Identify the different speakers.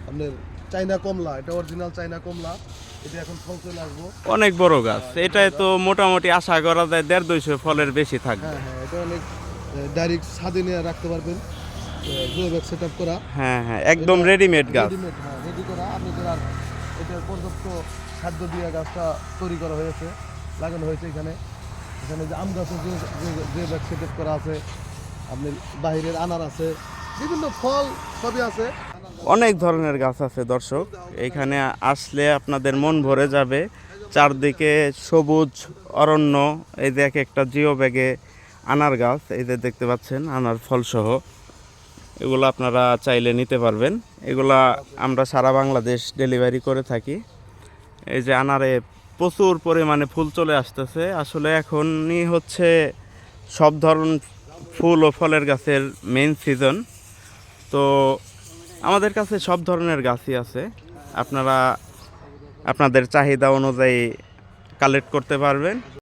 Speaker 1: আপনার চাইনা কমলা, এটা অরিজিনাল চাইনা কমলা, এটা এখন ফল চলে আসবো।
Speaker 2: অনেক বড় গাছ, এটাই তো মোটামুটি আশা করা যায় 150-200 ফলের বেশি থাকবে।
Speaker 1: হ্যাঁ হ্যাঁ, এটা অনেক ডাইরেক্ট ছাদে নিয়ে রাখতে পারবেন, গ্রো ব্যাগ সেট আপ করা।
Speaker 2: হ্যাঁ হ্যাঁ, একদম রেডিমেড গাছ।
Speaker 1: রেডিমেড, হ্যাঁ রেডি করা আপনাদের। আর এটার পর্যাপ্ত খাদ্য দিয়ে গাছটা তৈরি করা হয়েছে, লাগানো হয়েছে এখানে। এখানে যে আম গাছের যে ব্যাগ সেট আপ করা আছে, আপনার বাহিরের আনার আছে, বিভিন্ন ফল সবই আছে।
Speaker 2: অনেক ধরনের গাছ আছে দর্শক, এখানে আসলে আপনাদের মন ভরে যাবে। চারদিকে সবুজ অরণ্য, এই যে এক একটা জিও ব্যাগে আনার গাছ, এই যে দেখতে পাচ্ছেন আনার ফলসহ, এগুলো আপনারা চাইলে নিতে পারবেন। এগুলা আমরা সারা বাংলাদেশ ডেলিভারি করে থাকি। এই যে আনারে প্রচুর পরিমাণে ফুল চলে আসতেছে, আসলে এখনই হচ্ছে সব ধরনের ফুল ও ফলের গাছের মেইন সিজন। তো আমাদের কাছে সব ধরনের গাছই আছে, আপনারা আপনাদের চাহিদা অনুযায়ী কালেক্ট করতে পারবেন।